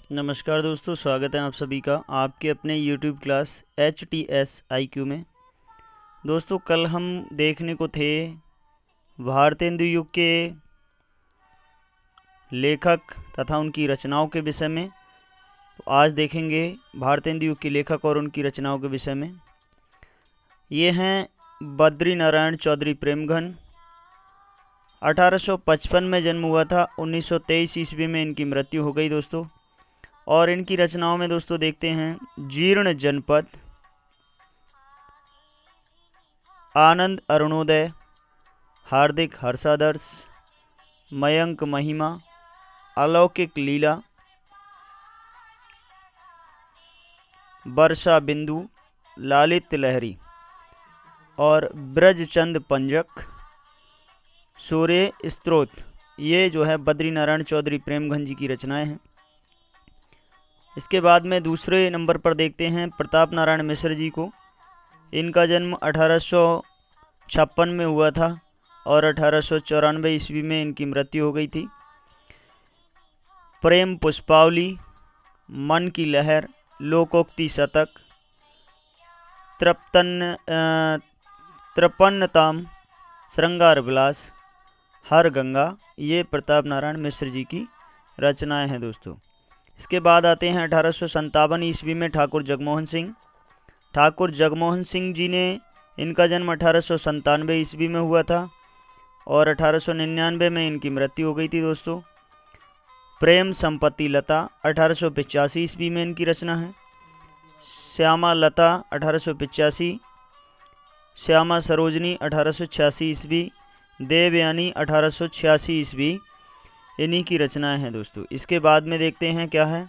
नमस्कार दोस्तों, स्वागत है आप सभी का आपके अपने YouTube क्लास HTS IQ में। दोस्तों, कल हम देखने को थे भारतेंदु युग के लेखक तथा उनकी रचनाओं के विषय में। तो आज देखेंगे भारतेंदु युग के लेखक और उनकी रचनाओं के विषय में। ये हैं बद्री नारायण चौधरी प्रेमघन। 1855 में जन्म हुआ था, 1923 ईस्वी में इनकी मृत्यु हो गई दोस्तों। और इनकी रचनाओं में दोस्तों देखते हैं जीर्ण जनपद, आनंद अरुणोदय, हार्दिक हर्षादर्श, मयंक महिमा, अलौकिक लीला, वर्षा बिंदु, लालित लहरी और ब्रजचंद पंजक, सूर्य स्त्रोत। ये जो है बद्री नारायण चौधरी प्रेमघन जी की रचनाएं हैं। इसके बाद में दूसरे नंबर पर देखते हैं प्रताप नारायण मिश्र जी को। इनका जन्म 1856 में हुआ था और 1894 ईस्वी में इनकी मृत्यु हो गई थी। प्रेम पुष्पावली, मन की लहर, लोकोक्ति शतक, त्रपन्नताम, श्रृंगार विलास, हर गंगा, ये प्रताप नारायण मिश्र जी की रचनाएं हैं दोस्तों। इसके बाद आते हैं 1857 ईस्वी में ठाकुर जगमोहन सिंह। ठाकुर जगमोहन सिंह जी ने इनका जन्म 1897 ईस्वी में हुआ था और 1899 में इनकी मृत्यु हो गई थी दोस्तों। प्रेम संपत्ति लता 1885 ईस्वी में इनकी रचना है। श्यामा लता 1885, श्यामा सरोजनी 1886 ईस्वी, देवयानी 1886 ईस्वी, इन्हीं की रचनाएं हैं दोस्तों। इसके बाद में देखते हैं क्या है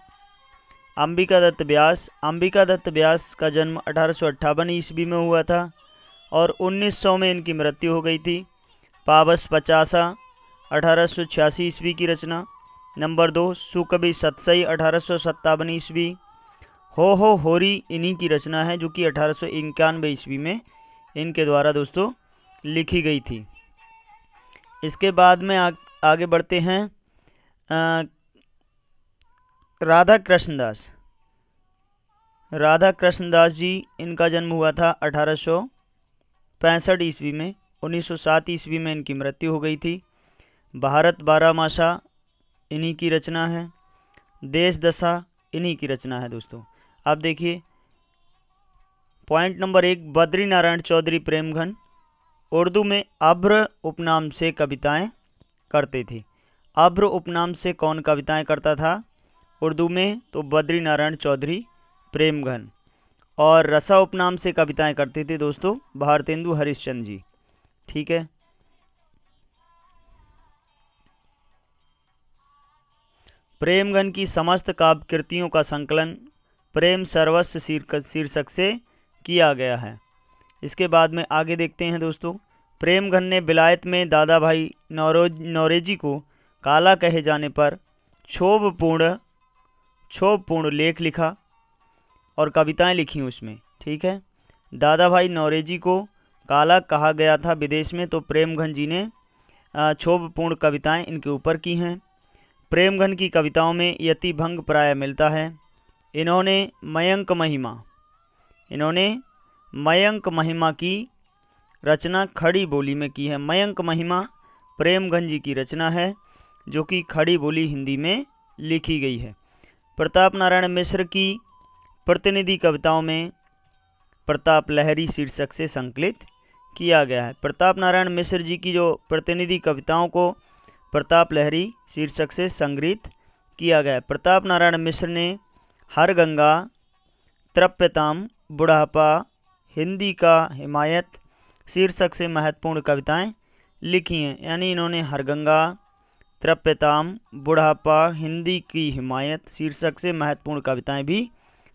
अंबिका दत्त व्यास। अंबिका दत्त व्यास का जन्म 1858 ईस्वी में हुआ था और 1900 में इनकी मृत्यु हो गई थी। पावस पचासा 1886 ईस्वी की रचना। नंबर 2 सुकवि सतसई 1857 ईस्वी। हो होरी इन्हीं की रचना है जो कि 1891 ईस्वी में इनके द्वारा दोस्तों लिखी गई थी। इसके बाद में आगे बढ़ते हैं राधा कृष्णदास। राधा कृष्णदास जी, इनका जन्म हुआ था 1865 ईस्वी में, 1907 ईस्वी में इनकी मृत्यु हो गई थी। भारत बारहमासा इन्हीं की रचना है। देश दशा इन्हीं की रचना है दोस्तों। आप देखिए पॉइंट नंबर 1, बद्री नारायण चौधरी प्रेमघन उर्दू में अभ्र उपनाम से कविताएं करते थे। अभ्र उपनाम से कौन कविताएं करता था उर्दू में? तो बद्री नारायण चौधरी प्रेमघन। और रसा उपनाम से कविताएं करते थे दोस्तों भारतेंदु हरिश्चंद्र जी। ठीक है। प्रेमघन की समस्त काव्य कृतियों का संकलन प्रेम सर्वस्व शीर्षक से किया गया है। इसके बाद में आगे देखते हैं दोस्तों। प्रेमघन ने विलायत में दादा भाई नौरोजी को काला कहे जाने पर क्षोभपूर्ण लेख लिखा और कविताएं लिखी उसमें। ठीक है। दादा भाई नौरोजी को काला कहा गया था विदेश में, तो प्रेमघन जी ने क्षोभपूर्ण कविताएं इनके ऊपर की हैं। प्रेमघन की कविताओं में यतिभंग प्राय मिलता है। इन्होंने मयंक महिमा की रचना खड़ी बोली में की है। मयंक महिमा प्रेमघन जी की रचना है जो कि खड़ी बोली हिंदी में लिखी गई है। प्रताप नारायण मिश्र की प्रतिनिधि कविताओं में प्रताप लहरी शीर्षक से संकलित किया गया है। प्रताप नारायण मिश्र जी की जो प्रतिनिधि कविताओं को प्रताप लहरी शीर्षक से संग्रहित किया गया है। प्रताप नारायण मिश्र ने हर गंगा, तृप्यताम, बुढ़ापा, हिंदी का हिमायत शीर्षक से महत्वपूर्ण कविताएं लिखी हैं। यानी इन्होंने हर गंगा, तृप्यताम, बुढ़ापा, हिंदी की हिमायत शीर्षक से महत्वपूर्ण कविताएं भी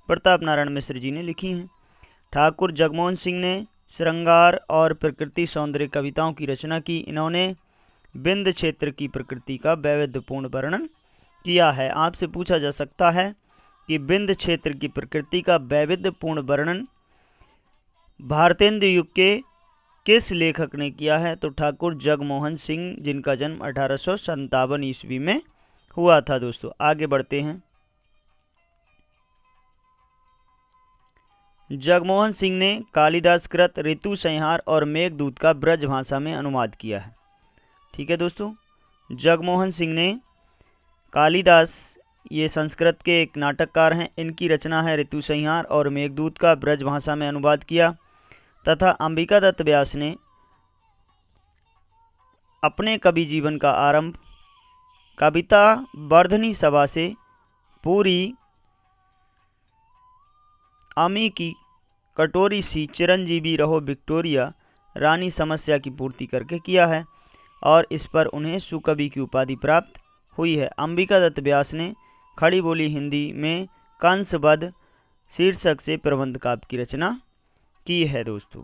प्रताप नारायण मिश्र जी ने लिखी हैं। ठाकुर जगमोहन सिंह ने श्रृंगार और प्रकृति सौंदर्य कविताओं की रचना की। इन्होंने विंध्य क्षेत्र की प्रकृति का वैविध्यपूर्ण वर्णन किया है। आपसे पूछा जा सकता है कि विंध्य क्षेत्र की प्रकृति का वैविध्यपूर्ण वर्णन भारतेंदु युग के किस लेखक ने किया है? तो ठाकुर जगमोहन सिंह, जिनका जन्म 1857 ईस्वी में हुआ था दोस्तों। आगे बढ़ते हैं। जगमोहन सिंह ने कालिदास कृत ऋतु संहार और मेघदूत का ब्रज भाषा में अनुवाद किया है। ठीक है दोस्तों, जगमोहन सिंह ने कालिदास, ये संस्कृत के एक नाटककार हैं, इनकी रचना है ऋतु संहार और मेघदूत का ब्रज भाषा में अनुवाद किया। तथा अंबिका दत्त व्यास ने अपने कवि जीवन का आरंभ कविता वर्धनी सभा से पूरी आमी की कटोरी सी चिरंजीवी रहो विक्टोरिया रानी समस्या की पूर्ति करके किया है और इस पर उन्हें सुकवि की उपाधि प्राप्त हुई है। अंबिका दत्त व्यास ने खड़ी बोली हिंदी में कंसवध शीर्षक से प्रबंध काव्य की रचना की है दोस्तों।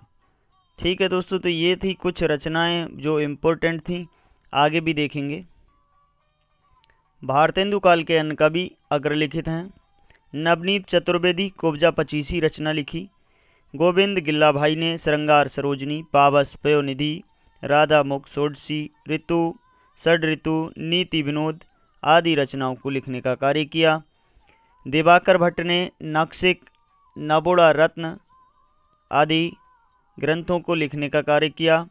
ठीक है दोस्तों, तो ये थी कुछ रचनाएं जो इम्पोर्टेंट थी, आगे भी देखेंगे। भारतेंदु काल के अन्य कवि अग्रलिखित हैं। नवनीत चतुर्वेदी कुब्जा 25 रचना लिखी। गोविंद गिल्ला भाई ने श्रृंगार सरोजनी, पावस, पयोनिधि, राधा मुख, षोडशी, ऋतु, षड ऋतु, नीति विनोद आदि रचनाओं को लिखने का कार्य किया। दिवाकर भट्ट ने नक्शिक, नबोड़ा रत्न आदि ग्रंथों को लिखने का कार्य किया।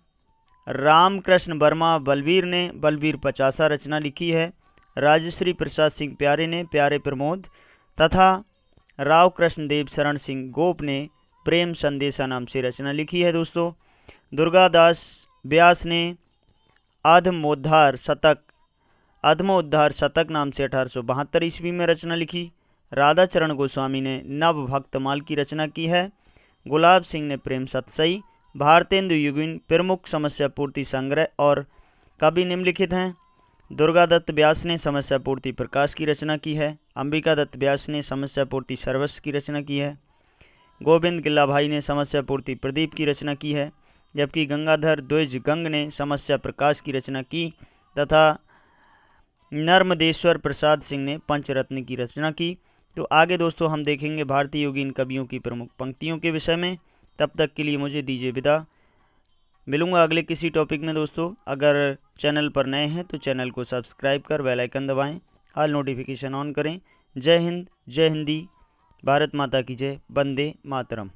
रामकृष्ण वर्मा बलबीर ने बलबीर 50 रचना लिखी है। राजश्री प्रसाद सिंह प्यारे ने प्यारे प्रमोद तथा राव कृष्ण देव शरण सिंह गोप ने प्रेम संदेशा नाम से रचना लिखी है दोस्तों। दुर्गादास व्यास ने अधमोद्धार शतक नाम से 1872 ईस्वी में रचना लिखी। राधाचरण गोस्वामी ने नव भक्तमाल की रचना की है। गुलाब सिंह ने प्रेम सतसई। भारतेंदु युगिन प्रमुख समस्या पूर्ति संग्रह और कवि निम्नलिखित हैं। दुर्गादत्त व्यास ने समस्या पूर्ति प्रकाश की रचना की है। अंबिका दत्त व्यास ने समस्या पूर्ति सर्वस्व की रचना की है। गोविंद गिल्ला भाई ने समस्या पूर्ति प्रदीप की रचना की है, जबकि गंगाधर द्विज गंग ने समस्या प्रकाश की रचना की तथा नर्मदेश्वर प्रसाद सिंह ने पंचरत्न की रचना की। तो आगे दोस्तों हम देखेंगे भारतीय योगीन कवियों की प्रमुख पंक्तियों के विषय में। तब तक के लिए मुझे दीजिए विदा। मिलूंगा अगले किसी टॉपिक में दोस्तों। अगर चैनल पर नए हैं तो चैनल को सब्सक्राइब कर बेल आइकन दबाएं, ऑल नोटिफिकेशन ऑन करें। जय हिंद, जय हिंदी, भारत माता की जय, वंदे मातरम।